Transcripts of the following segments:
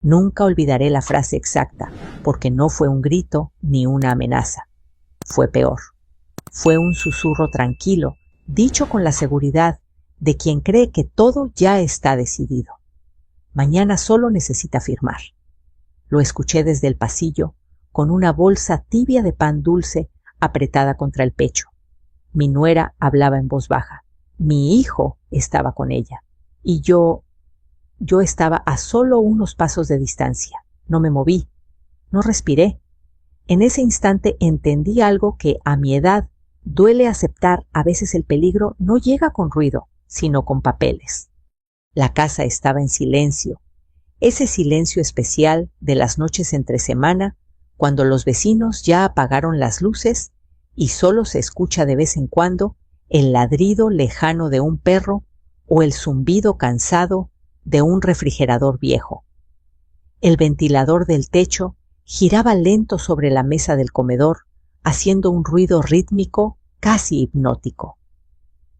Nunca olvidaré la frase exacta, porque no fue un grito ni una amenaza. Fue peor. Fue un susurro tranquilo, dicho con la seguridad de quien cree que todo ya está decidido. Mañana solo necesita firmar. Lo escuché desde el pasillo, con una bolsa tibia de pan dulce apretada contra el pecho. Mi nuera hablaba en voz baja. Mi hijo estaba con ella. Y yo estaba a solo unos pasos de distancia. No me moví. No respiré. En ese instante entendí algo que, a mi edad, duele aceptar. A veces el peligro no llega con ruido, sino con papeles. La casa estaba en silencio. Ese silencio especial de las noches entre semana, cuando los vecinos ya apagaron las luces y solo se escucha de vez en cuando el ladrido lejano de un perro o el zumbido cansado de un refrigerador viejo. El ventilador del techo giraba lento sobre la mesa del comedor, haciendo un ruido rítmico casi hipnótico.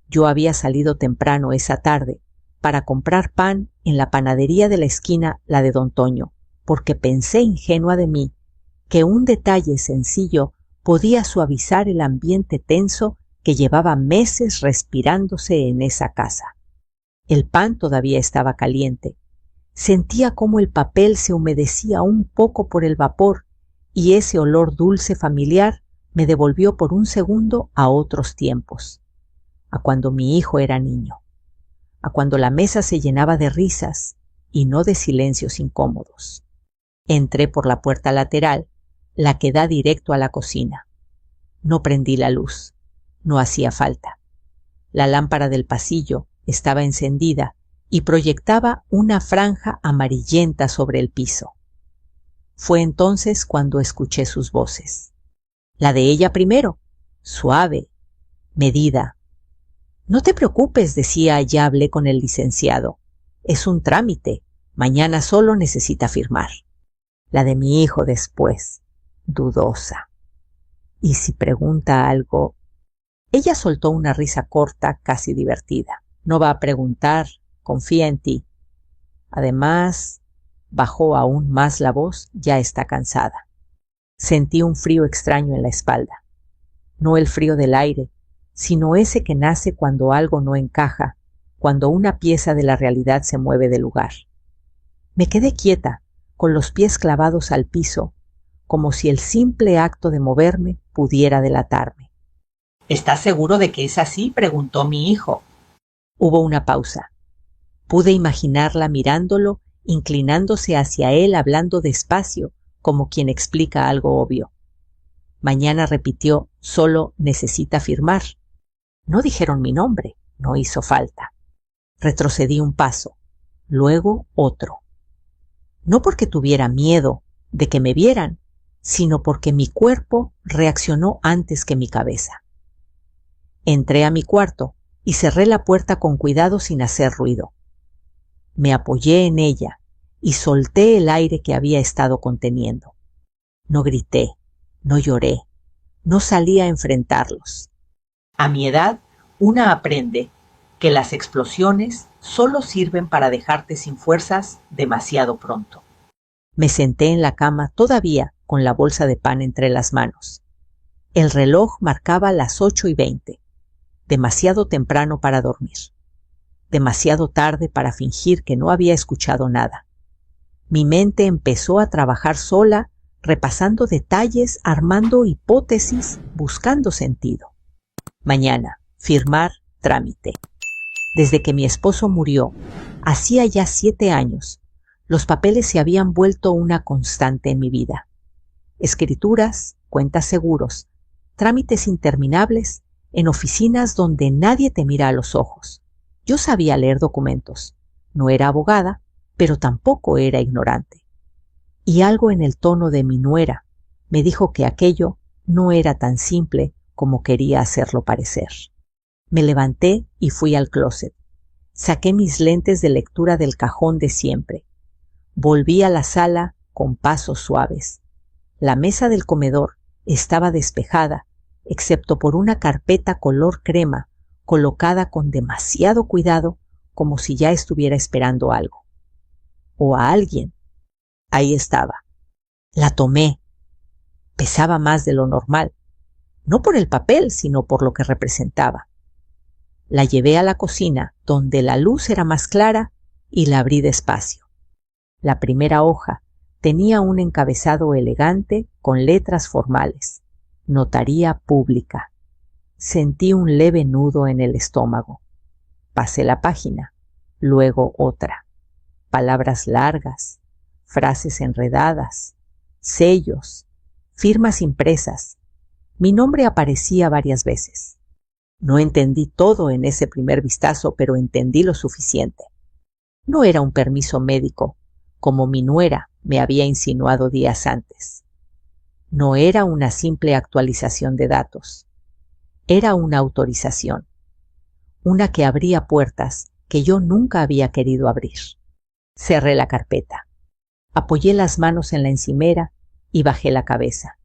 Yo había salido temprano esa tarde para comprar pan en la panadería de la esquina, la de don Toño, porque pensé, ingenua de mí, que un detalle sencillo podía suavizar el ambiente tenso que llevaba meses respirándose en esa casa. El pan todavía estaba caliente. Sentía cómo el papel se humedecía un poco por el vapor y ese olor dulce familiar me devolvió por un segundo a otros tiempos, a cuando mi hijo era niño, a cuando la mesa se llenaba de risas y no de silencios incómodos. Entré por la puerta lateral, la que da directo a la cocina. No prendí la luz. No hacía falta. La lámpara del pasillo estaba encendida y proyectaba una franja amarillenta sobre el piso. Fue entonces cuando escuché sus voces. La de ella primero, suave, medida. No te preocupes, decía, ya hablé con el licenciado. Es un trámite. Mañana solo necesita firmar. La de mi hijo después, dudosa. ¿Y si pregunta algo? Ella soltó una risa corta, casi divertida. No va a preguntar, confía en ti. Además, bajó aún más la voz, ya está cansada. Sentí un frío extraño en la espalda. No el frío del aire, sino ese que nace cuando algo no encaja, cuando una pieza de la realidad se mueve de lugar. Me quedé quieta, con los pies clavados al piso, como si el simple acto de moverme pudiera delatarme. ¿Estás seguro de que es así?, preguntó mi hijo. Hubo una pausa. Pude imaginarla mirándolo, inclinándose hacia él, hablando despacio, como quien explica algo obvio. Mañana repitió, solo necesita firmar. No dijeron mi nombre, no hizo falta. Retrocedí un paso, luego otro. No porque tuviera miedo de que me vieran, sino porque mi cuerpo reaccionó antes que mi cabeza. Entré a mi cuarto y cerré la puerta con cuidado sin hacer ruido. Me apoyé en ella y solté el aire que había estado conteniendo. No grité, no lloré, no salí a enfrentarlos. A mi edad, una aprende que las explosiones solo sirven para dejarte sin fuerzas demasiado pronto. Me senté en la cama todavía con la bolsa de pan entre las manos. El reloj marcaba las 8:20. Demasiado temprano para dormir. Demasiado tarde para fingir que no había escuchado nada. Mi mente empezó a trabajar sola, repasando detalles, armando hipótesis, buscando sentido. Mañana, firmar, trámite. Desde que mi esposo murió, hacía ya 7 años, los papeles se habían vuelto una constante en mi vida. Escrituras, cuentas seguros, trámites interminables, en oficinas donde nadie te mira a los ojos. Yo sabía leer documentos. No era abogada, pero tampoco era ignorante. Y algo en el tono de mi nuera me dijo que aquello no era tan simple como quería hacerlo parecer. Me levanté y fui al closet. Saqué mis lentes de lectura del cajón de siempre. Volví a la sala con pasos suaves. La mesa del comedor estaba despejada, excepto por una carpeta color crema, colocada con demasiado cuidado, como si ya estuviera esperando algo. O a alguien. Ahí estaba. La tomé. Pesaba más de lo normal, no por el papel, sino por lo que representaba. La llevé a la cocina, donde la luz era más clara, y la abrí despacio. La primera hoja tenía un encabezado elegante con letras formales. Notaría pública. Sentí un leve nudo en el estómago. Pasé la página, luego otra. Palabras largas, frases enredadas, sellos, firmas impresas. Mi nombre aparecía varias veces. No entendí todo en ese primer vistazo, pero entendí lo suficiente. No era un permiso médico, como mi nuera me había insinuado días antes. No era una simple actualización de datos. Era una autorización, una que abría puertas que yo nunca había querido abrir. Cerré la carpeta. Apoyé las manos en la encimera y bajé la cabeza.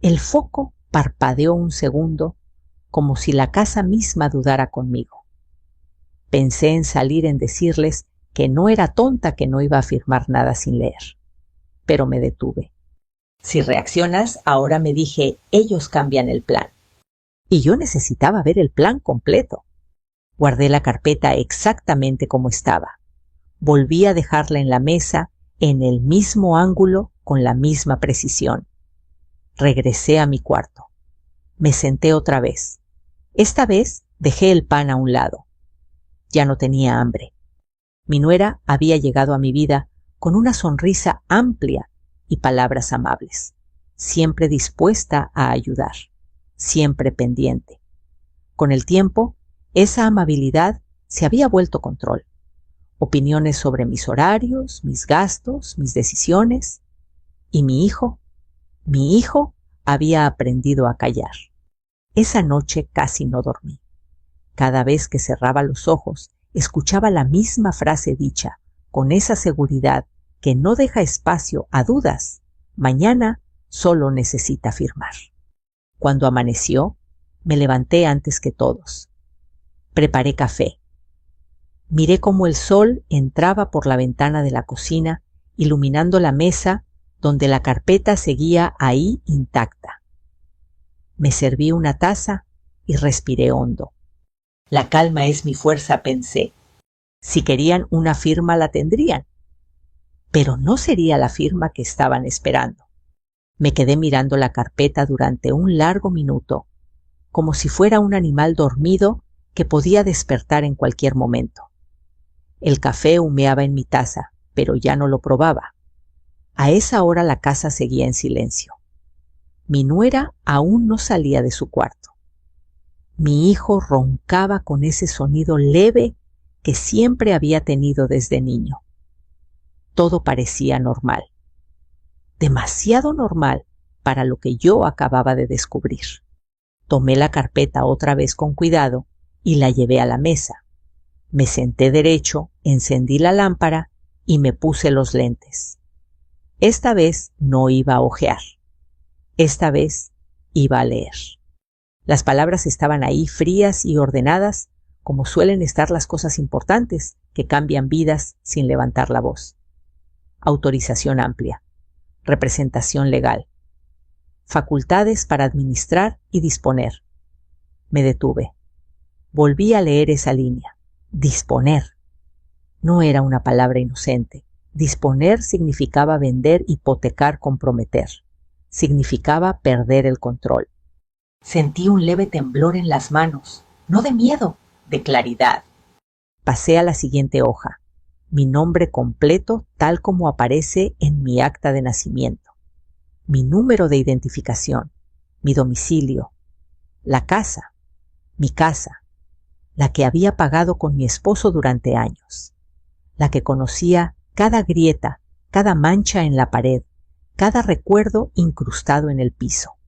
El foco parpadeó un segundo, como si la casa misma dudara conmigo. Pensé en salir en decirles que no era tonta, que no iba a firmar nada sin leer. Pero me detuve. Si reaccionas, ahora, me dije, ellos cambian el plan. Y yo necesitaba ver el plan completo. Guardé la carpeta exactamente como estaba. Volví a dejarla en la mesa, en el mismo ángulo, con la misma precisión. Regresé a mi cuarto. Me senté otra vez. Esta vez dejé el pan a un lado. Ya no tenía hambre. Mi nuera había llegado a mi vida con una sonrisa amplia y palabras amables, siempre dispuesta a ayudar, siempre pendiente. Con el tiempo, esa amabilidad se había vuelto control. Opiniones sobre mis horarios, mis gastos, mis decisiones. Y mi hijo había aprendido a callar. Esa noche casi no dormí. Cada vez que cerraba los ojos, escuchaba la misma frase dicha, con esa seguridad que no deja espacio a dudas. Mañana solo necesita firmar. Cuando amaneció, me levanté antes que todos. Preparé café. Miré cómo el sol entraba por la ventana de la cocina, iluminando la mesa donde la carpeta seguía ahí intacta. Me serví una taza y respiré hondo. La calma es mi fuerza, pensé. Si querían una firma, la tendrían. Pero no sería la firma que estaban esperando. Me quedé mirando la carpeta durante un largo minuto, como si fuera un animal dormido que podía despertar en cualquier momento. El café humeaba en mi taza, pero ya no lo probaba. A esa hora la casa seguía en silencio. Mi nuera aún no salía de su cuarto. Mi hijo roncaba con ese sonido leve que siempre había tenido desde niño. Todo parecía normal. Demasiado normal para lo que yo acababa de descubrir. Tomé la carpeta otra vez con cuidado y la llevé a la mesa. Me senté derecho, encendí la lámpara y me puse los lentes. Esta vez no iba a hojear. Esta vez iba a leer. Las palabras estaban ahí frías y ordenadas, como suelen estar las cosas importantes que cambian vidas sin levantar la voz. Autorización amplia. Representación legal. Facultades para administrar y disponer. Me detuve. Volví a leer esa línea. Disponer. No era una palabra inocente. Disponer significaba vender, hipotecar, comprometer. Significaba perder el control. Sentí un leve temblor en las manos, no de miedo, de claridad. Pasé a la siguiente hoja. Mi nombre completo tal como aparece en mi acta de nacimiento. Mi número de identificación, mi domicilio, la casa, mi casa, la que había pagado con mi esposo durante años, la que conocía cada grieta, cada mancha en la pared, cada recuerdo incrustado en el piso.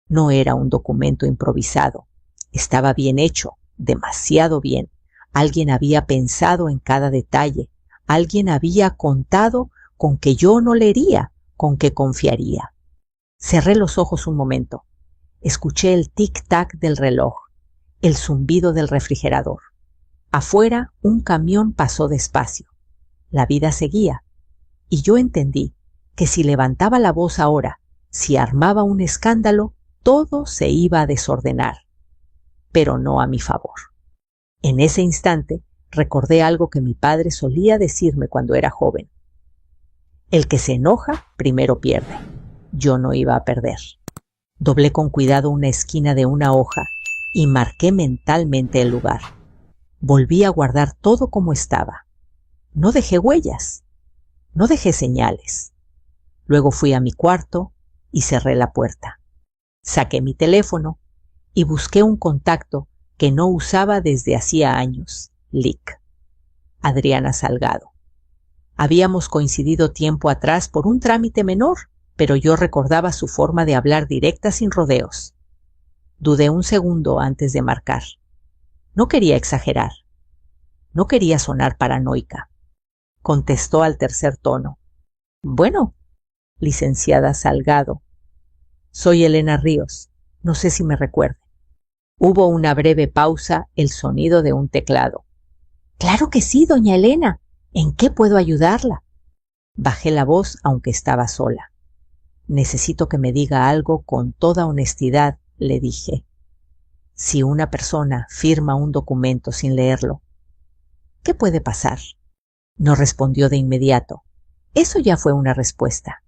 No era un documento improvisado, estaba bien hecho, demasiado bien. Alguien había pensado en cada detalle, alguien había contado con que yo no leería, con que confiaría. Cerré los ojos un momento. Escuché el tic-tac del reloj, el zumbido del refrigerador. Afuera, un camión pasó despacio. La vida seguía. y yo entendí que si levantaba la voz ahora, si armaba un escándalo, todo se iba a desordenar, pero no a mi favor. En ese instante recordé algo que mi padre solía decirme cuando era joven. El que se enoja primero pierde. Yo no iba a perder. Doblé con cuidado una esquina de una hoja y marqué mentalmente el lugar. Volví a guardar todo como estaba. No dejé huellas, no dejé señales. Luego fui a mi cuarto y cerré la puerta. Saqué mi teléfono y busqué un contacto que no usaba desde hacía años, Lic. Adriana Salgado. Habíamos coincidido tiempo atrás por un trámite menor, pero yo recordaba su forma de hablar directa sin rodeos. Dudé un segundo antes de marcar. No quería exagerar. No quería sonar paranoica. Contestó al tercer tono. Bueno, licenciada Salgado. Soy Elena Ríos. No sé si me recuerde. Hubo una breve pausa, el sonido de un teclado. Claro que sí, doña Elena. ¿En qué puedo ayudarla? Bajé la voz aunque estaba sola. Necesito que me diga algo con toda honestidad, le dije. Si una persona firma un documento sin leerlo, ¿qué puede pasar? No respondió de inmediato. Eso ya fue una respuesta.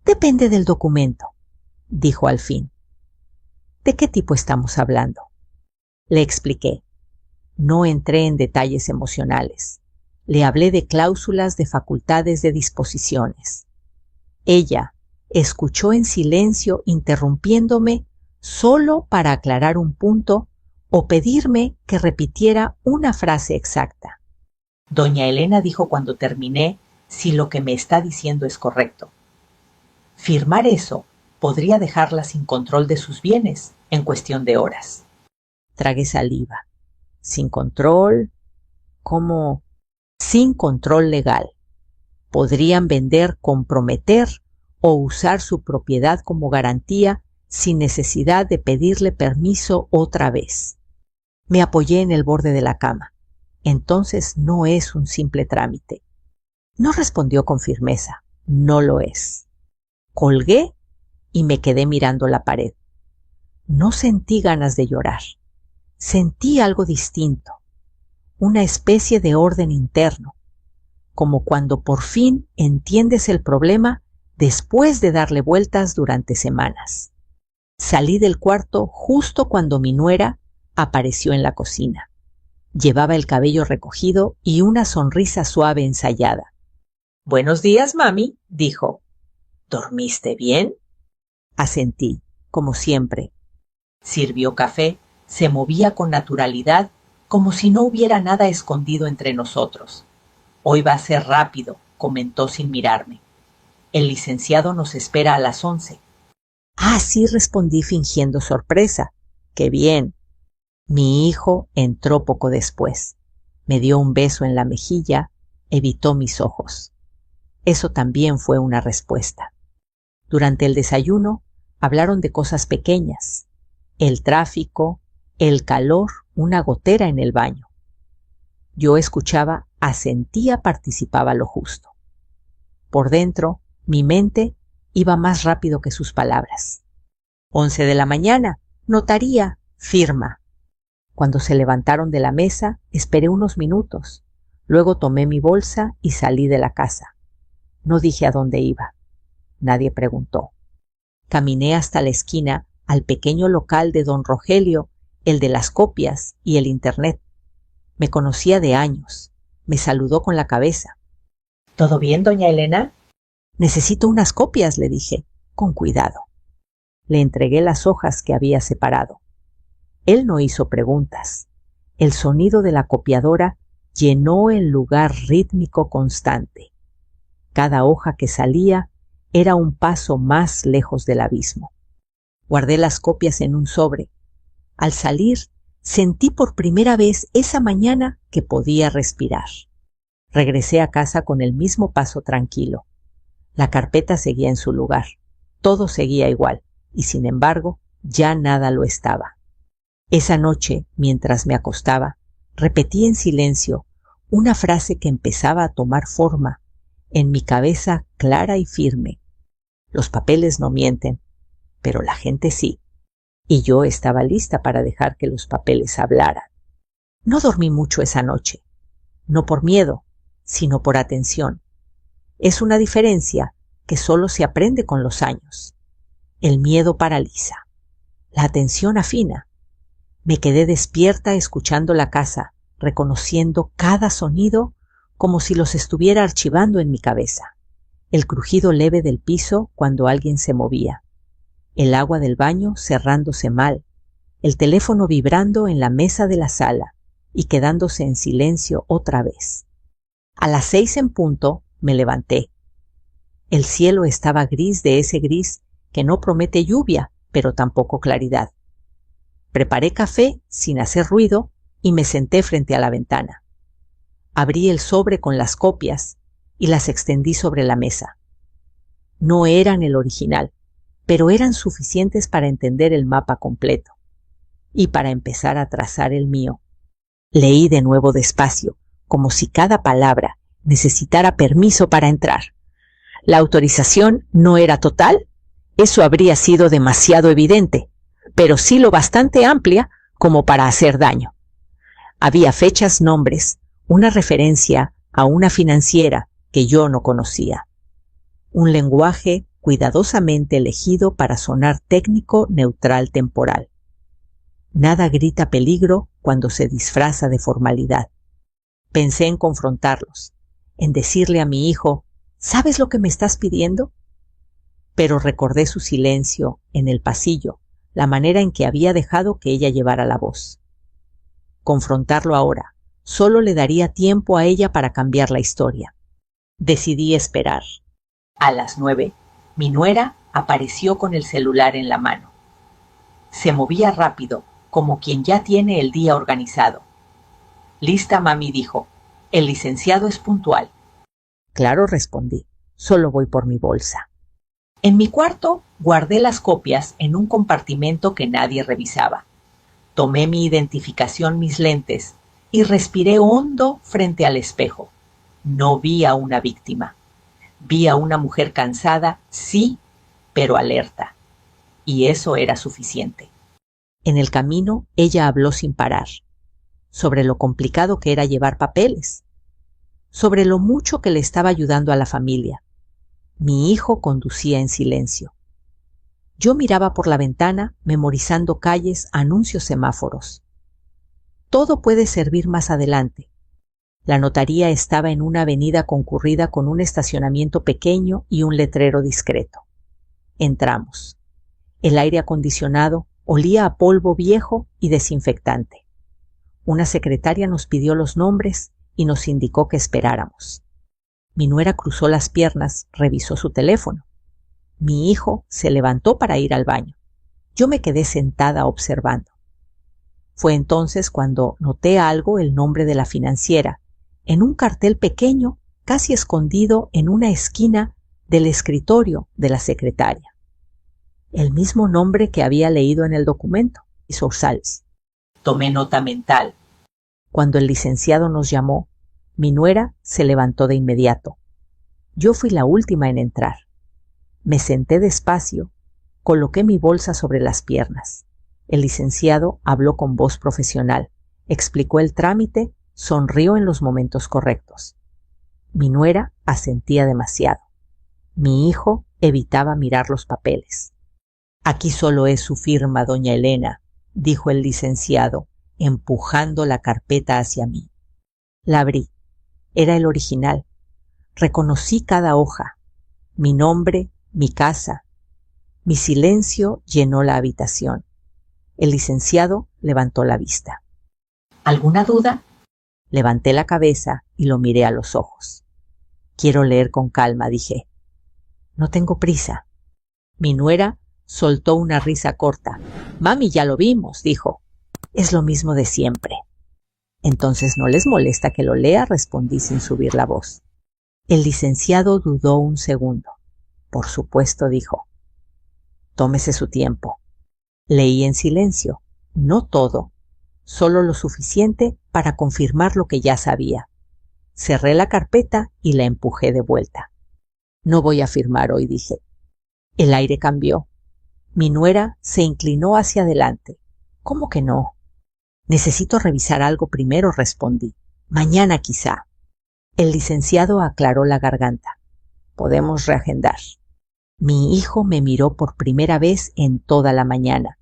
Depende del documento, dijo al fin. ¿De qué tipo estamos hablando? Le expliqué. No entré en detalles emocionales. Le hablé de cláusulas de facultades de disposiciones. Ella escuchó en silencio, interrumpiéndome solo para aclarar un punto o pedirme que repitiera una frase exacta. Doña Elena dijo cuando terminé si lo que me está diciendo es correcto. Firmar eso podría dejarla sin control de sus bienes en cuestión de horas. Tragué saliva. ¿Sin control? ¿Cómo? Sin control legal. Podrían vender, comprometer o usar su propiedad como garantía sin necesidad de pedirle permiso otra vez. Me apoyé en el borde de la cama. Entonces no es un simple trámite. No respondió con firmeza. No lo es. Colgué y me quedé mirando la pared. No sentí ganas de llorar. Sentí algo distinto. Una especie de orden interno. Como cuando por fin entiendes el problema después de darle vueltas durante semanas. Salí del cuarto justo cuando mi nuera apareció en la cocina. Llevaba el cabello recogido y una sonrisa suave ensayada. «Buenos días, mami», dijo. «¿Dormiste bien?» Asentí, como siempre. Sirvió café, se movía con naturalidad, como si no hubiera nada escondido entre nosotros. «Hoy va a ser rápido», comentó sin mirarme. «El licenciado nos espera a las 11». «Ah, sí», respondí fingiendo sorpresa. «Qué bien». Mi hijo entró poco después. Me dio un beso en la mejilla, evitó mis ojos. Eso también fue una respuesta. Durante el desayuno hablaron de cosas pequeñas. El tráfico, el calor, una gotera en el baño. Yo escuchaba, asentía, participaba lo justo. Por dentro, mi mente iba más rápido que sus palabras. 11 de la mañana, notaría, firma. Cuando se levantaron de la mesa, esperé unos minutos. Luego tomé mi bolsa y salí de la casa. No dije a dónde iba. Nadie preguntó. Caminé hasta la esquina, al pequeño local de don Rogelio, el de las copias y el internet. Me conocía de años. Me saludó con la cabeza. ¿Todo bien, doña Elena? Necesito unas copias, le dije, con cuidado. Le entregué las hojas que había separado. Él no hizo preguntas. El sonido de la copiadora llenó el lugar rítmico constante. Cada hoja que salía era un paso más lejos del abismo. Guardé las copias en un sobre. Al salir, sentí por primera vez esa mañana que podía respirar. Regresé a casa con el mismo paso tranquilo. La carpeta seguía en su lugar. Todo seguía igual, y sin embargo, ya nada lo estaba. Esa noche, mientras me acostaba, repetí en silencio una frase que empezaba a tomar forma en mi cabeza clara y firme. Los papeles no mienten, pero la gente sí. Y yo estaba lista para dejar que los papeles hablaran. No dormí mucho esa noche, no por miedo, sino por atención. Es una diferencia que solo se aprende con los años. El miedo paraliza, la atención afina. Me quedé despierta escuchando la casa, reconociendo cada sonido como si los estuviera archivando en mi cabeza. El crujido leve del piso cuando alguien se movía, el agua del baño cerrándose mal, el teléfono vibrando en la mesa de la sala y quedándose en silencio otra vez. A las 6 en punto me levanté. El cielo estaba gris, de ese gris que no promete lluvia, pero tampoco claridad. Preparé café sin hacer ruido y me senté frente a la ventana. Abrí el sobre con las copias y las extendí sobre la mesa. No eran el original, pero eran suficientes para entender el mapa completo y para empezar a trazar el mío. Leí de nuevo despacio, como si cada palabra necesitara permiso para entrar. La autorización no era total, eso habría sido demasiado evidente, pero sí lo bastante amplia como para hacer daño. Había fechas, nombres, una referencia a una financiera que yo no conocía. Un lenguaje cuidadosamente elegido para sonar técnico, neutral, temporal. Nada grita peligro cuando se disfraza de formalidad. Pensé en confrontarlos, en decirle a mi hijo, ¿sabes lo que me estás pidiendo? Pero recordé su silencio en el pasillo, la manera en que había dejado que ella llevara la voz. Confrontarlo ahora solo le daría tiempo a ella para cambiar la historia. Decidí esperar. A las 9, mi nuera apareció con el celular en la mano. Se movía rápido, como quien ya tiene el día organizado. «Lista, mami», dijo. «El licenciado es puntual». «Claro», respondí. «Solo voy por mi bolsa». En mi cuarto guardé las copias en un compartimento que nadie revisaba. Tomé mi identificación, mis lentes, y respiré hondo frente al espejo. No vi a una víctima. Vi a una mujer cansada, sí, pero alerta. Y eso era suficiente. En el camino, ella habló sin parar, sobre lo complicado que era llevar papeles, sobre lo mucho que le estaba ayudando a la familia. Mi hijo conducía en silencio. Yo miraba por la ventana, memorizando calles, anuncios, semáforos. Todo puede servir más adelante. La notaría estaba en una avenida concurrida con un estacionamiento pequeño y un letrero discreto. Entramos. El aire acondicionado olía a polvo viejo y desinfectante. Una secretaria nos pidió los nombres y nos indicó que esperáramos. Mi nuera cruzó las piernas, revisó su teléfono. Mi hijo se levantó para ir al baño. Yo me quedé sentada observando. Fue entonces cuando noté algo, el nombre de la financiera, en un cartel pequeño, casi escondido en una esquina del escritorio de la secretaria. El mismo nombre que había leído en el documento, Sorsals. Tomé nota mental. Cuando el licenciado nos llamó, mi nuera se levantó de inmediato. Yo fui la última en entrar. Me senté despacio, coloqué mi bolsa sobre las piernas. El licenciado habló con voz profesional, explicó el trámite, sonrió en los momentos correctos. Mi nuera asentía demasiado. Mi hijo evitaba mirar los papeles. «Aquí solo es su firma, doña Elena», dijo el licenciado, empujando la carpeta hacia mí. La abrí. Era el original. Reconocí cada hoja. Mi nombre, mi casa. Mi silencio llenó la habitación. El licenciado levantó la vista. «¿Alguna duda?» Levanté la cabeza y lo miré a los ojos. «Quiero leer con calma», dije. «No tengo prisa». Mi nuera soltó una risa corta. «Mami, ya lo vimos», dijo. «Es lo mismo de siempre». «Entonces no les molesta que lo lea», respondí sin subir la voz. El licenciado dudó un segundo. «Por supuesto», dijo. «Tómese su tiempo». Leí en silencio, no todo, solo lo suficiente para confirmar lo que ya sabía. Cerré la carpeta y la empujé de vuelta. No voy a firmar hoy, dije. El aire cambió. Mi nuera se inclinó hacia adelante. ¿Cómo que no? Necesito revisar algo primero, respondí. Mañana quizá. El licenciado aclaró la garganta. Podemos reagendar. Mi hijo me miró por primera vez en toda la mañana.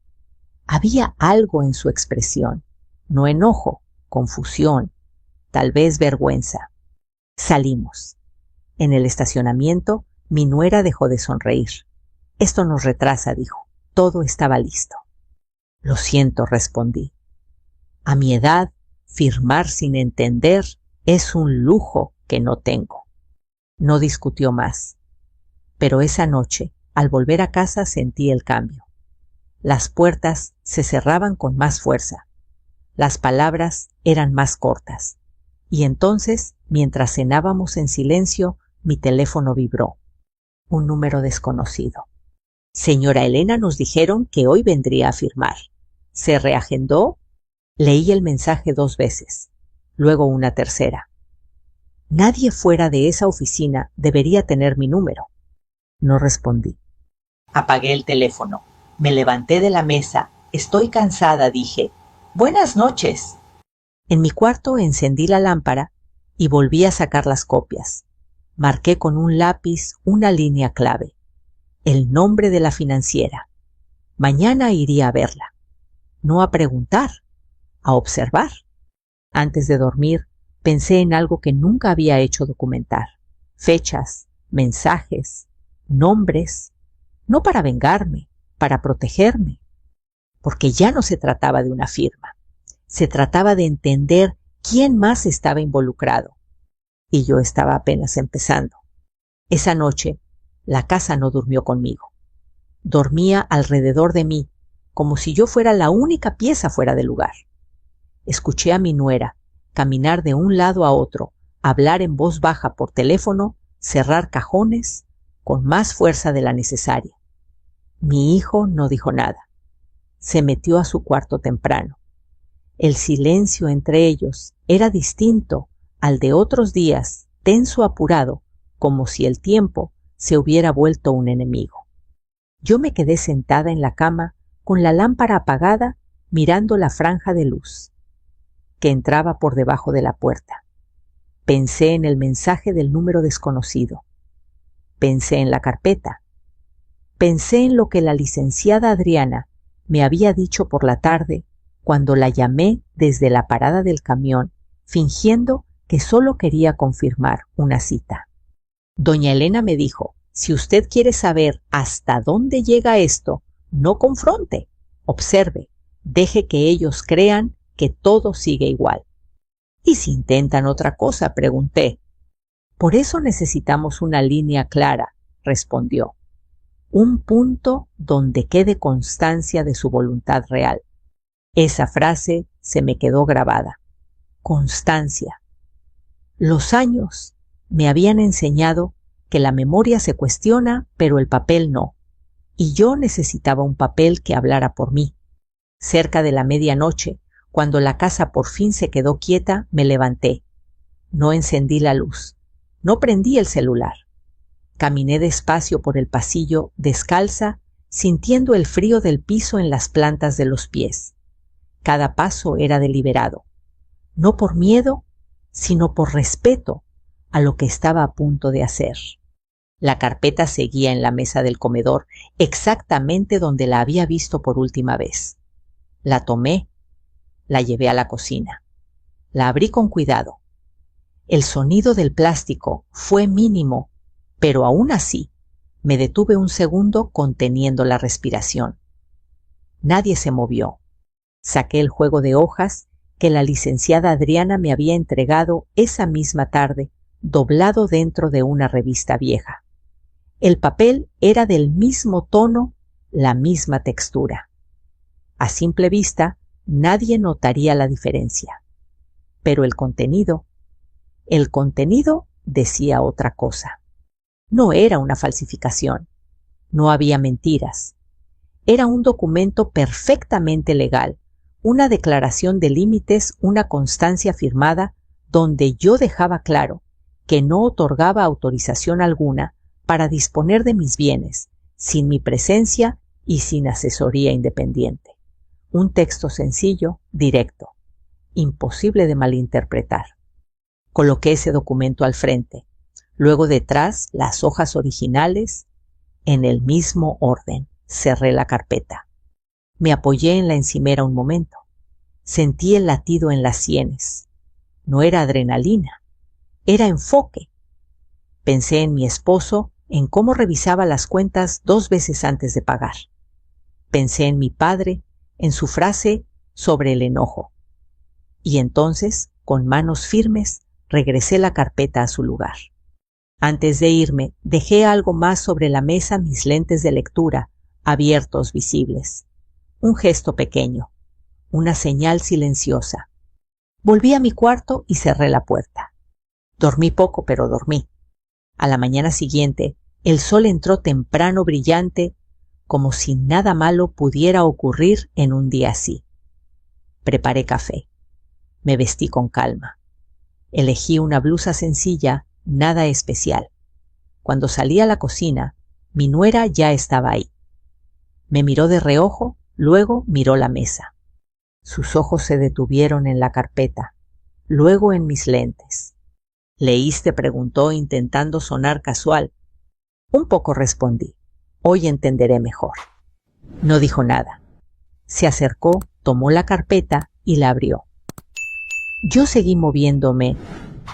Había algo en su expresión. No enojo, confusión, tal vez vergüenza. Salimos. En el estacionamiento, mi nuera dejó de sonreír. Esto nos retrasa, dijo. Todo estaba listo. Lo siento, respondí. A mi edad, firmar sin entender es un lujo que no tengo. No discutió más. Pero esa noche, al volver a casa, sentí el cambio. Las puertas se cerraban con más fuerza. Las palabras eran más cortas. Y entonces, mientras cenábamos en silencio, mi teléfono vibró. Un número desconocido. Señora Elena, nos dijeron que hoy vendría a firmar. ¿Se reagendó? Leí el mensaje 2 veces, luego una tercera. Nadie fuera de esa oficina debería tener mi número. No respondí. Apagué el teléfono. Me levanté de la mesa. Estoy cansada, dije. Buenas noches. En mi cuarto encendí la lámpara y volví a sacar las copias. Marqué con un lápiz una línea clave. El nombre de la financiera. Mañana iría a verla. No a preguntar, a observar. Antes de dormir, pensé en algo que nunca había hecho documentar. Fechas, mensajes, nombres. No para vengarme, para protegerme. Porque ya no se trataba de una firma. Se trataba de entender quién más estaba involucrado. Y yo estaba apenas empezando. Esa noche, la casa no durmió conmigo. Dormía alrededor de mí, como si yo fuera la única pieza fuera de lugar. Escuché a mi nuera caminar de un lado a otro, hablar en voz baja por teléfono, cerrar cajones, con más fuerza de la necesaria. Mi hijo no dijo nada. Se metió a su cuarto temprano. El silencio entre ellos era distinto al de otros días, tenso, apurado, como si el tiempo se hubiera vuelto un enemigo. Yo me quedé sentada en la cama con la lámpara apagada, mirando la franja de luz que entraba por debajo de la puerta. Pensé en el mensaje del número desconocido. Pensé en la carpeta. Pensé en lo que la licenciada Adriana me había dicho por la tarde cuando la llamé desde la parada del camión, fingiendo que solo quería confirmar una cita. Doña Elena me dijo, si usted quiere saber hasta dónde llega esto, no confronte, observe, deje que ellos crean que todo sigue igual. ¿Y si intentan otra cosa?, pregunté. Por eso necesitamos una línea clara, respondió. Un punto donde quede constancia de su voluntad real. Esa frase se me quedó grabada. Constancia. Los años me habían enseñado que la memoria se cuestiona, pero el papel no. Y yo necesitaba un papel que hablara por mí. Cerca de la medianoche, cuando la casa por fin se quedó quieta, me levanté. No encendí la luz. No prendí el celular. Caminé despacio por el pasillo, descalza, sintiendo el frío del piso en las plantas de los pies. Cada paso era deliberado. No por miedo, sino por respeto a lo que estaba a punto de hacer. La carpeta seguía en la mesa del comedor, exactamente donde la había visto por última vez. La tomé, la llevé a la cocina. La abrí con cuidado. El sonido del plástico fue mínimo, pero aún así me detuve un segundo conteniendo la respiración. Nadie se movió. Saqué el juego de hojas que la licenciada Adriana me había entregado esa misma tarde, doblado dentro de una revista vieja. El papel era del mismo tono, la misma textura. A simple vista, nadie notaría la diferencia. Pero el contenido decía otra cosa. No era una falsificación. No había mentiras. Era un documento perfectamente legal, una declaración de límites, una constancia firmada donde yo dejaba claro que no otorgaba autorización alguna para disponer de mis bienes sin mi presencia y sin asesoría independiente. Un texto sencillo, directo, imposible de malinterpretar. Coloqué ese documento al frente, luego detrás las hojas originales, en el mismo orden. Cerré la carpeta. Me apoyé en la encimera un momento. Sentí el latido en las sienes. No era adrenalina, era enfoque. Pensé en mi esposo, en cómo revisaba las cuentas 2 veces antes de pagar. Pensé en mi padre, en su frase sobre el enojo. Y entonces, con manos firmes, regresé la carpeta a su lugar. Antes de irme, dejé algo más sobre la mesa mis lentes de lectura, abiertos, visibles. Un gesto pequeño, una señal silenciosa. Volví a mi cuarto y cerré la puerta. Dormí poco, pero dormí. A la mañana siguiente, el sol entró temprano, brillante, como si nada malo pudiera ocurrir en un día así. Preparé café. Me vestí con calma. Elegí una blusa sencilla, nada especial. Cuando salí a la cocina, mi nuera ya estaba ahí. Me miró de reojo, luego miró la mesa. Sus ojos se detuvieron en la carpeta, luego en mis lentes. ¿Leíste?, preguntó, intentando sonar casual. Un poco, respondí. Hoy entenderé mejor. No dijo nada. Se acercó, tomó la carpeta y la abrió. Yo seguí moviéndome,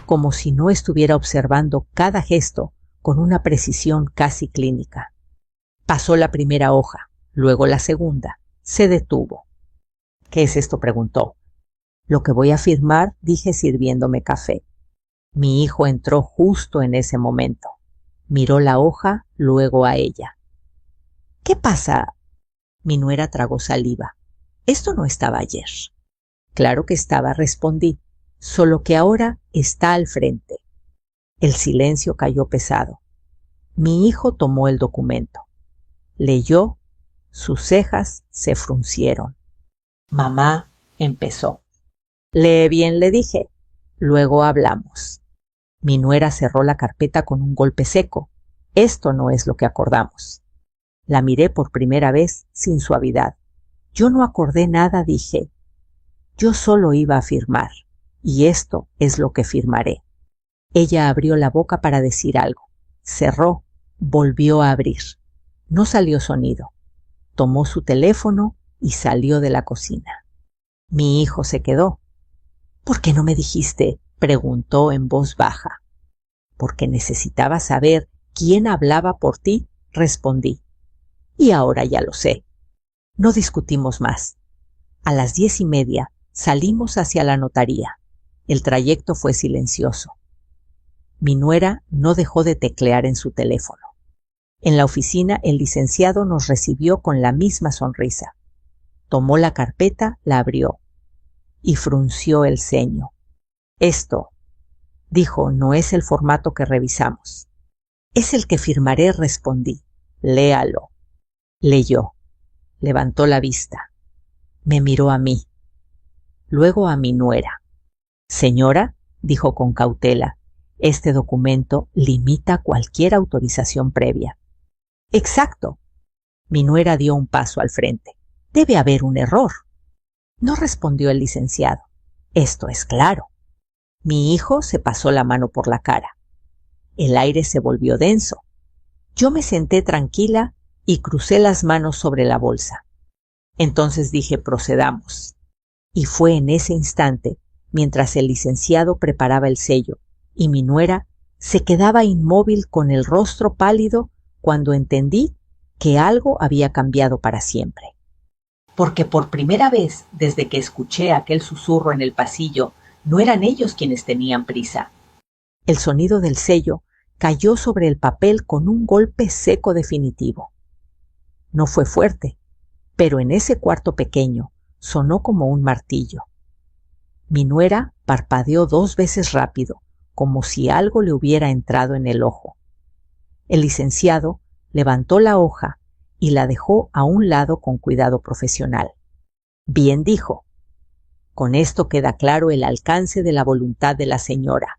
como si no estuviera observando cada gesto con una precisión casi clínica. Pasó la primera hoja, luego la segunda. Se detuvo. ¿Qué es esto?, preguntó. Lo que voy a firmar, dije, sirviéndome café. Mi hijo entró justo en ese momento. Miró la hoja, luego a ella. ¿Qué pasa? Mi nuera tragó saliva. Esto no estaba ayer. Claro que estaba, respondí, solo que ahora está al frente. El silencio cayó pesado. Mi hijo tomó el documento. Leyó, sus cejas se fruncieron. Mamá, empezó. Lee bien, le dije. Luego hablamos. Mi nuera cerró la carpeta con un golpe seco. Esto no es lo que acordamos. La miré por primera vez sin suavidad. Yo no acordé nada, dije. Yo solo iba a firmar, y esto es lo que firmaré. Ella abrió la boca para decir algo. Cerró, volvió a abrir. No salió sonido. Tomó su teléfono y salió de la cocina. Mi hijo se quedó. ¿Por qué no me dijiste?, preguntó en voz baja. Porque necesitaba saber quién hablaba por ti, respondí. Y ahora ya lo sé. No discutimos más. A las 10:30 salimos hacia la notaría. El trayecto fue silencioso. Mi nuera no dejó de teclear en su teléfono. En la oficina el licenciado nos recibió con la misma sonrisa. Tomó la carpeta, la abrió y frunció el ceño. Esto, dijo, no es el formato que revisamos. Es el que firmaré, respondí. Léalo. Leyó. Levantó la vista. Me miró a mí. Luego a mi nuera. Señora, dijo con cautela, este documento limita cualquier autorización previa. Exacto. Mi nuera dio un paso al frente. Debe haber un error. No, respondió el licenciado. Esto es claro. Mi hijo se pasó la mano por la cara. El aire se volvió denso. Yo me senté tranquila y crucé las manos sobre la bolsa. Entonces dije, procedamos. Y fue en ese instante, mientras el licenciado preparaba el sello, y mi nuera se quedaba inmóvil con el rostro pálido, cuando entendí que algo había cambiado para siempre. Porque por primera vez, desde que escuché aquel susurro en el pasillo, no eran ellos quienes tenían prisa. El sonido del sello cayó sobre el papel con un golpe seco definitivo. No fue fuerte, pero en ese cuarto pequeño sonó como un martillo. Mi nuera parpadeó 2 veces rápido, como si algo le hubiera entrado en el ojo. El licenciado levantó la hoja y la dejó a un lado con cuidado profesional. Bien, dijo. Con esto queda claro el alcance de la voluntad de la señora.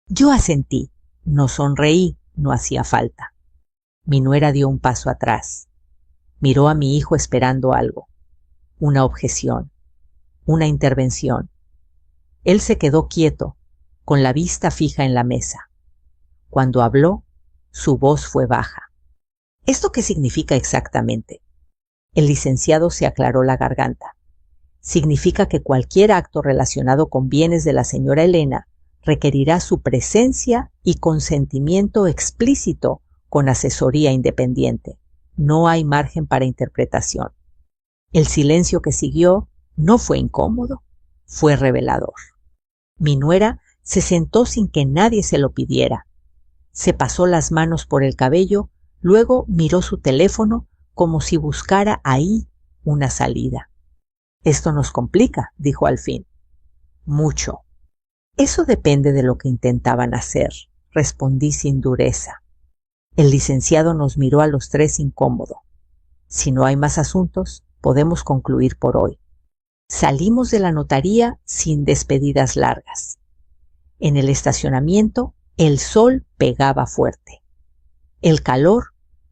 Yo asentí, no sonreí, no hacía falta. Mi nuera dio un paso atrás. Miró a mi hijo esperando algo, una objeción, una intervención. Él se quedó quieto, con la vista fija en la mesa. Cuando habló, su voz fue baja. ¿Esto qué significa exactamente? El licenciado se aclaró la garganta. Significa que cualquier acto relacionado con bienes de la señora Elena requerirá su presencia y consentimiento explícito con asesoría independiente. No hay margen para interpretación. El silencio que siguió no fue incómodo, fue revelador. Mi nuera se sentó sin que nadie se lo pidiera. Se pasó las manos por el cabello, luego miró su teléfono como si buscara ahí una salida. Esto nos complica, dijo al fin. Mucho. Eso depende de lo que intentaban hacer, respondí sin dureza. El licenciado nos miró a los tres incómodo. Si no hay más asuntos, podemos concluir por hoy. Salimos de la notaría sin despedidas largas. En el estacionamiento, el sol pegaba fuerte. El calor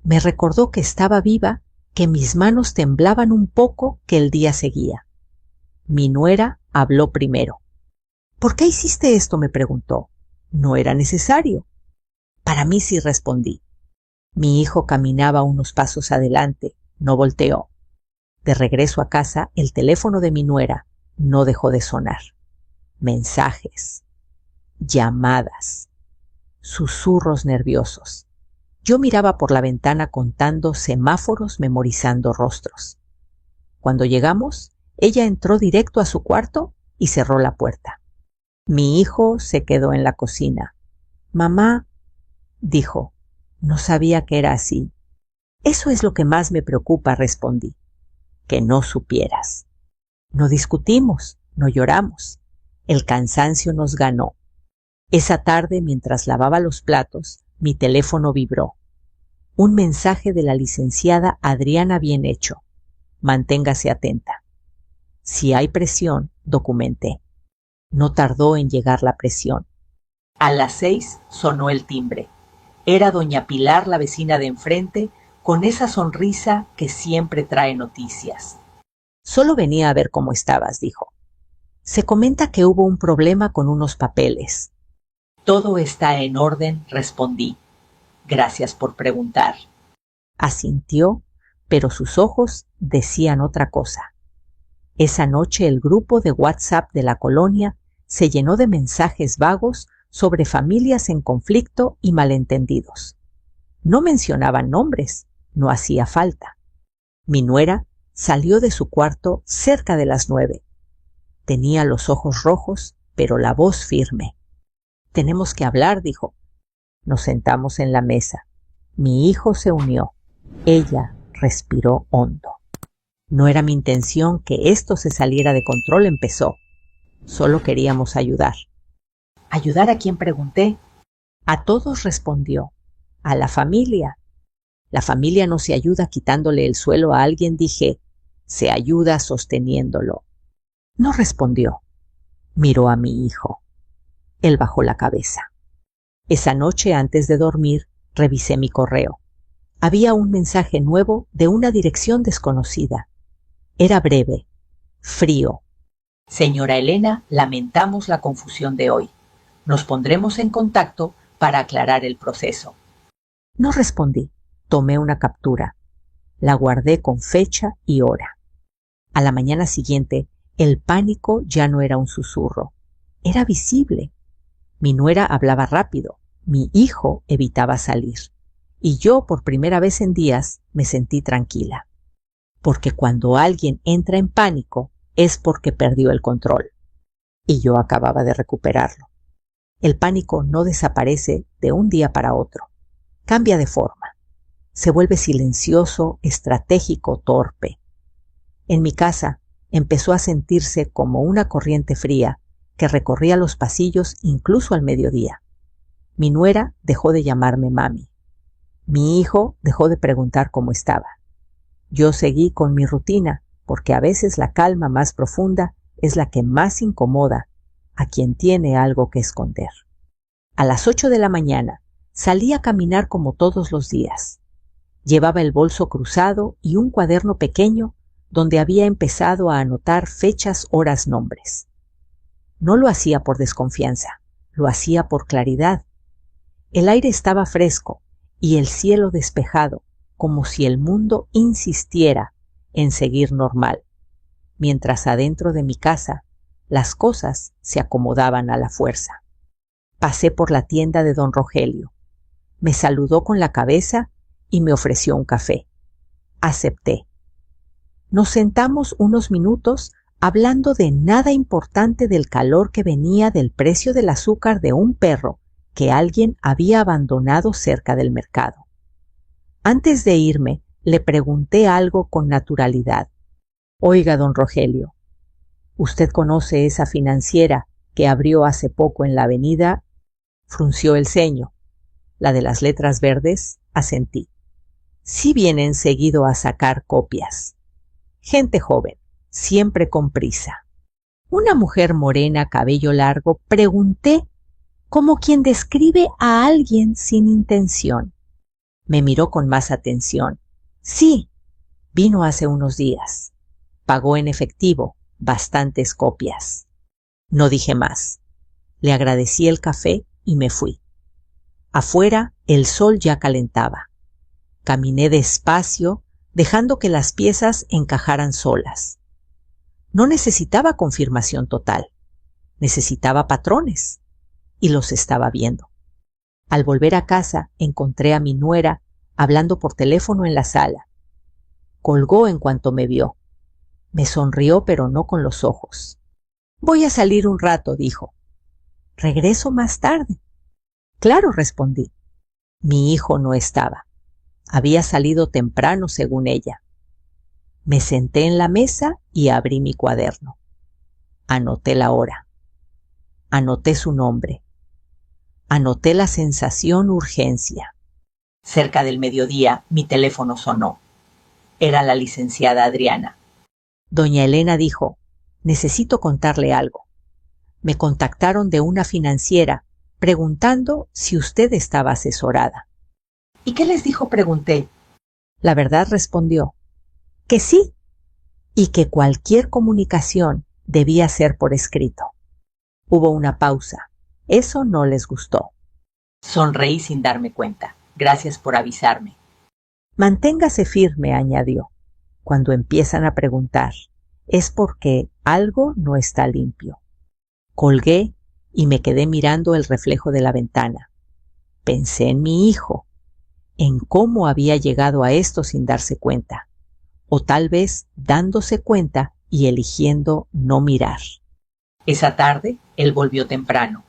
me recordó que estaba viva, que mis manos temblaban un poco, que el día seguía. Mi nuera habló primero. ¿Por qué hiciste esto?, me preguntó. No era necesario. Para mí sí, respondí. Mi hijo caminaba unos pasos adelante, no volteó. De regreso a casa, el teléfono de mi nuera no dejó de sonar. Mensajes, llamadas, susurros nerviosos. Yo miraba por la ventana contando semáforos, memorizando rostros. Cuando llegamos, ella entró directo a su cuarto y cerró la puerta. Mi hijo se quedó en la cocina. Mamá, dijo, no sabía que era así. Eso es lo que más me preocupa, respondí. Que no supieras. No discutimos, no lloramos. El cansancio nos ganó. Esa tarde, mientras lavaba los platos, mi teléfono vibró. Un mensaje de la licenciada Adriana Bienhecho. Manténgase atenta. Si hay presión, documenté. No tardó en llegar la presión. A las 6 sonó el timbre. Era doña Pilar, la vecina de enfrente, con esa sonrisa que siempre trae noticias. Solo venía a ver cómo estabas, dijo. Se comenta que hubo un problema con unos papeles. Todo está en orden, respondí. Gracias por preguntar. Asintió, pero sus ojos decían otra cosa. Esa noche el grupo de WhatsApp de la colonia se llenó de mensajes vagos sobre familias en conflicto y malentendidos. No mencionaban nombres, no hacía falta. Mi nuera salió de su cuarto cerca de las 9. Tenía los ojos rojos, pero la voz firme. Tenemos que hablar, dijo. Nos sentamos en la mesa. Mi hijo se unió. Ella respiró hondo. No era mi intención que esto se saliera de control, empezó. Solo queríamos ayudar. ¿Ayudar a quién?, pregunté. A todos, respondió. A la familia. La familia no se ayuda quitándole el suelo a alguien, dije. Se ayuda sosteniéndolo. No respondió. Miró a mi hijo. Él bajó la cabeza. Esa noche, antes de dormir, revisé mi correo. Había un mensaje nuevo de una dirección desconocida. Era breve, frío. Señora Elena, lamentamos la confusión de hoy. Nos pondremos en contacto para aclarar el proceso. No respondí. Tomé una captura. La guardé con fecha y hora. A la mañana siguiente, el pánico ya no era un susurro. Era visible. Mi nuera hablaba rápido. Mi hijo evitaba salir. Y yo, por primera vez en días, me sentí tranquila. Porque cuando alguien entra en pánico, es porque perdió el control. Y yo acababa de recuperarlo. El pánico no desaparece de un día para otro. Cambia de forma. Se vuelve silencioso, estratégico, torpe. En mi casa empezó a sentirse como una corriente fría que recorría los pasillos incluso al mediodía. Mi nuera dejó de llamarme mami. Mi hijo dejó de preguntar cómo estaba. Yo seguí con mi rutina, porque a veces la calma más profunda es la que más incomoda a quien tiene algo que esconder. A las 8 de la mañana salí a caminar como todos los días. Llevaba el bolso cruzado y un cuaderno pequeño donde había empezado a anotar fechas, horas, nombres. No lo hacía por desconfianza, lo hacía por claridad. El aire estaba fresco y el cielo despejado, como si el mundo insistiera en seguir normal, mientras adentro de mi casa las cosas se acomodaban a la fuerza. Pasé por la tienda de don Rogelio. Me saludó con la cabeza y me ofreció un café. Acepté. Nos sentamos unos minutos hablando de nada importante del calor que venía del precio del azúcar de un perro que alguien había abandonado cerca del mercado. Antes de irme, le pregunté algo con naturalidad. Oiga, don Rogelio, ¿usted conoce esa financiera que abrió hace poco en la avenida? Frunció el ceño. La de las letras verdes, asentí. Sí vienen seguido a sacar copias. Gente joven, siempre con prisa. Una mujer morena, cabello largo, pregunté como quien describe a alguien sin intención. Me miró con más atención. Sí, vino hace unos días. Pagó en efectivo, bastantes copias. No dije más. Le agradecí el café y me fui. Afuera el sol ya calentaba. Caminé despacio, dejando que las piezas encajaran solas. No necesitaba confirmación total. Necesitaba patrones. Y los estaba viendo. Al volver a casa encontré a mi nuera hablando por teléfono en la sala. Colgó en cuanto me vio. Me sonrió, pero no con los ojos. Voy a salir un rato, dijo. Regreso más tarde. Claro, respondí. Mi hijo no estaba. Había salido temprano, según ella. Me senté en la mesa y abrí mi cuaderno. Anoté la hora. Anoté su nombre. Anoté la sensación urgencia. Cerca del mediodía mi teléfono sonó. Era la licenciada Adriana. Doña Elena dijo, necesito contarle algo. Me contactaron de una financiera preguntando si usted estaba asesorada. ¿Y qué les dijo? Pregunté. La verdad, respondió, que sí, y que cualquier comunicación debía ser por escrito. Hubo una pausa. Eso no les gustó. Sonreí sin darme cuenta. Gracias por avisarme. Manténgase firme, añadió. Cuando empiezan a preguntar, es porque algo no está limpio. Colgué y me quedé mirando el reflejo de la ventana. Pensé en mi hijo, en cómo había llegado a esto sin darse cuenta, o tal vez dándose cuenta y eligiendo no mirar. Esa tarde él volvió temprano.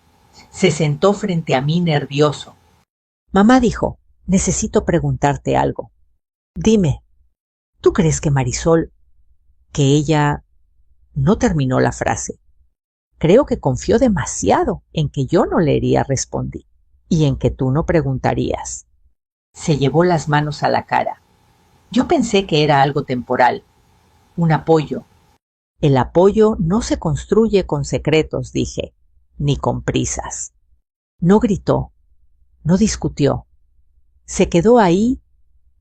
Se sentó frente a mí nervioso. Mamá dijo, necesito preguntarte algo. Dime, ¿tú crees que Marisol, que ella no terminó la frase? Creo que confió demasiado en que yo no leería, respondí, y en que tú no preguntarías. Se llevó las manos a la cara. Yo pensé que era algo temporal, un apoyo. El apoyo no se construye con secretos, dije, ni con prisas. No gritó, no discutió. Se quedó ahí,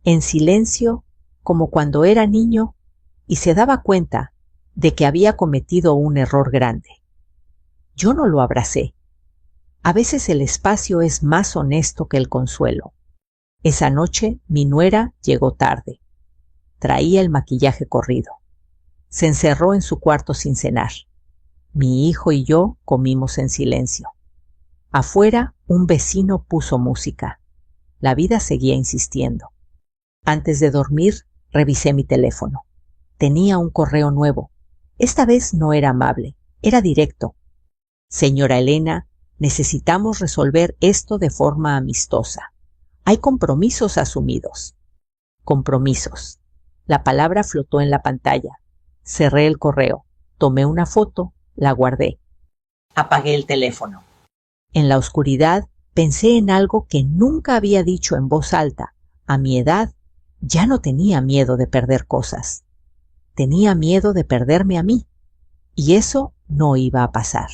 en silencio, como cuando era niño y se daba cuenta de que había cometido un error grande. Yo no lo abracé. A veces el espacio es más honesto que el consuelo. Esa noche mi nuera llegó tarde. Traía el maquillaje corrido. Se encerró en su cuarto sin cenar. Mi hijo y yo comimos en silencio. Afuera, un vecino puso música. La vida seguía insistiendo. Antes de dormir, revisé mi teléfono. Tenía un correo nuevo. Esta vez no era amable, era directo. Señora Elena, necesitamos resolver esto de forma amistosa. Hay compromisos asumidos. Compromisos. La palabra flotó en la pantalla. Cerré el correo, tomé una foto, la guardé. Apagué el teléfono. En la oscuridad pensé en algo que nunca había dicho en voz alta. A mi edad ya no tenía miedo de perder cosas. Tenía miedo de perderme a mí. Y eso no iba a pasar.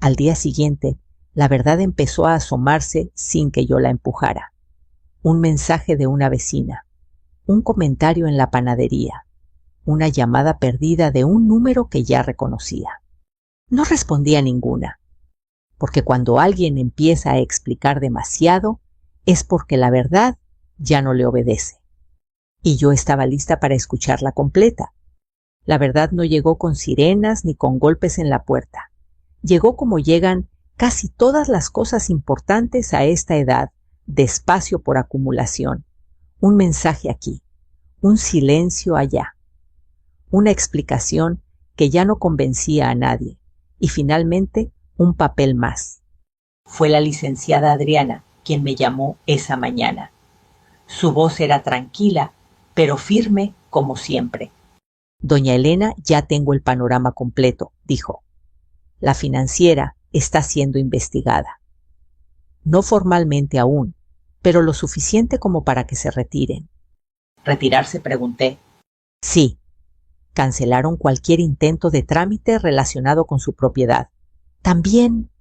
Al día siguiente, la verdad empezó a asomarse sin que yo la empujara. Un mensaje de una vecina, un comentario en la panadería, una llamada perdida de un número que ya reconocía. No respondí a ninguna, porque cuando alguien empieza a explicar demasiado, es porque la verdad ya no le obedece. Y yo estaba lista para escucharla completa. La verdad no llegó con sirenas ni con golpes en la puerta. Llegó como llegan casi todas las cosas importantes a esta edad, despacio por acumulación. Un mensaje aquí, un silencio allá, una explicación que ya no convencía a nadie, y finalmente un papel más. Fue la licenciada Adriana quien me llamó esa mañana. Su voz era tranquila, pero firme como siempre. Doña Elena, ya tengo el panorama completo, dijo. La financiera está siendo investigada. No formalmente aún, pero lo suficiente como para que se retiren. ¿Retirarse? Pregunté. Sí. Cancelaron cualquier intento de trámite relacionado con su propiedad. También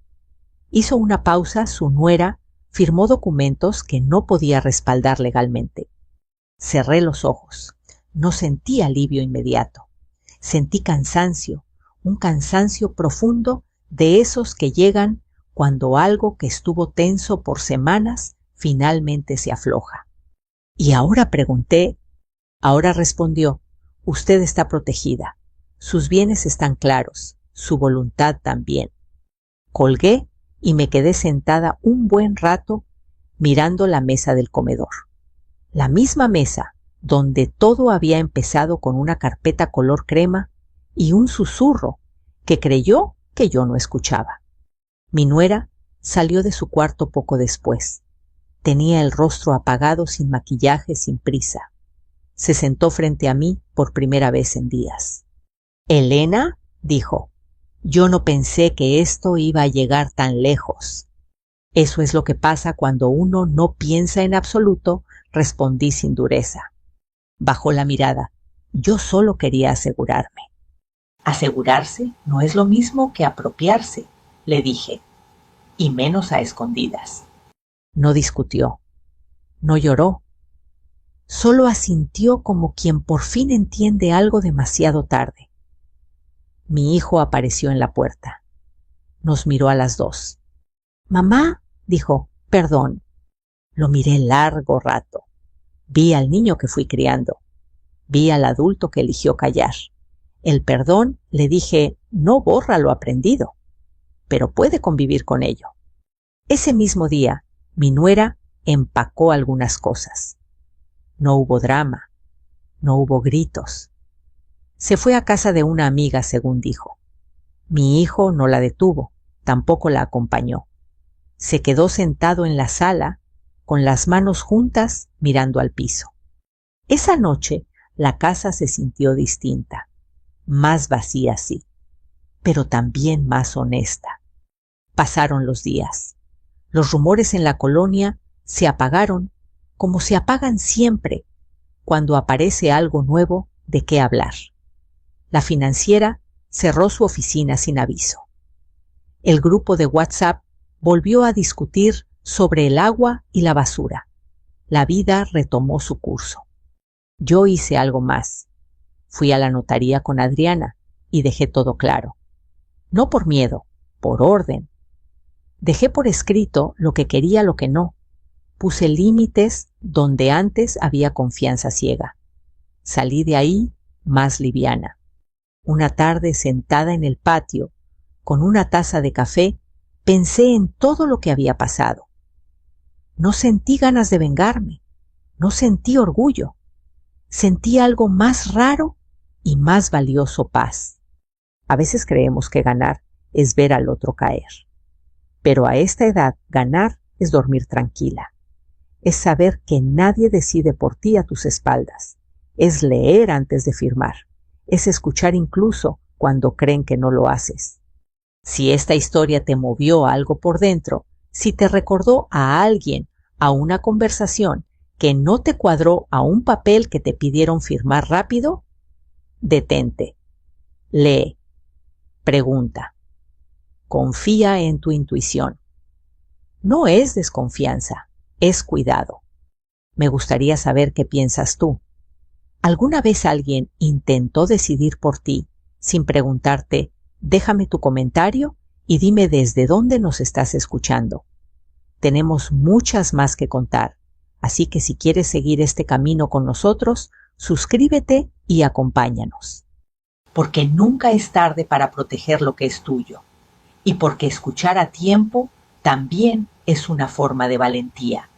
hizo una pausa, su nuera firmó documentos que no podía respaldar legalmente. Cerré los ojos. No sentí alivio inmediato. Sentí cansancio, un cansancio profundo de esos que llegan cuando algo que estuvo tenso por semanas finalmente se afloja. Y ahora pregunté. Ahora respondió, usted está protegida. Sus bienes están claros, su voluntad también. Colgué y me quedé sentada un buen rato mirando la mesa del comedor. La misma mesa donde todo había empezado con una carpeta color crema y un susurro que creyó que yo no escuchaba. Mi nuera salió de su cuarto poco después. Tenía el rostro apagado, sin maquillaje, sin prisa. Se sentó frente a mí por primera vez en días. «Elena», dijo, «yo no pensé que esto iba a llegar tan lejos». «Eso es lo que pasa cuando uno no piensa en absoluto», respondí sin dureza. Bajó la mirada. Yo solo quería asegurarme. «Asegurarse no es lo mismo que apropiarse», le dije, «y menos a escondidas». No discutió, no lloró, solo asintió como quien por fin entiende algo demasiado tarde. Mi hijo apareció en la puerta. Nos miró a las dos. «Mamá», dijo, «perdón». Lo miré largo rato. Vi al niño que fui criando. Vi al adulto que eligió callar. El perdón, le dije, no borra lo aprendido, pero puede convivir con ello. Ese mismo día, mi nuera empacó algunas cosas. No hubo drama, no hubo gritos. Se fue a casa de una amiga, según dijo. Mi hijo no la detuvo, tampoco la acompañó. Se quedó sentado en la sala, con las manos juntas, mirando al piso. Esa noche, la casa se sintió distinta, más vacía sí, pero también más honesta. Pasaron los días. Los rumores en la colonia se apagaron, como se apagan siempre cuando aparece algo nuevo de qué hablar. La financiera cerró su oficina sin aviso. El grupo de WhatsApp volvió a discutir sobre el agua y la basura. La vida retomó su curso. Yo hice algo más. Fui a la notaría con Adriana y dejé todo claro. No por miedo, por orden. Dejé por escrito lo que quería, lo que no. Puse límites donde antes había confianza ciega. Salí de ahí más liviana. Una tarde, sentada en el patio, con una taza de café, pensé en todo lo que había pasado. No sentí ganas de vengarme, no sentí orgullo. Sentí algo más raro y más valioso: paz. A veces creemos que ganar es ver al otro caer. Pero a esta edad, ganar es dormir tranquila. Es saber que nadie decide por ti a tus espaldas. Es leer antes de firmar. Es escuchar incluso cuando creen que no lo haces. Si esta historia te movió algo por dentro, si te recordó a alguien, a una conversación que no te cuadró, a un papel que te pidieron firmar rápido, detente, lee, Pregunta. Confía en tu intuición. No es desconfianza, es cuidado. Me gustaría saber qué piensas tú. ¿Alguna vez alguien intentó decidir por ti sin preguntarte, déjame tu comentario y dime desde dónde nos estás escuchando? Tenemos muchas más que contar, así que si quieres seguir este camino con nosotros, suscríbete y acompáñanos. Porque nunca es tarde para proteger lo que es tuyo, y porque escuchar a tiempo también es una forma de valentía.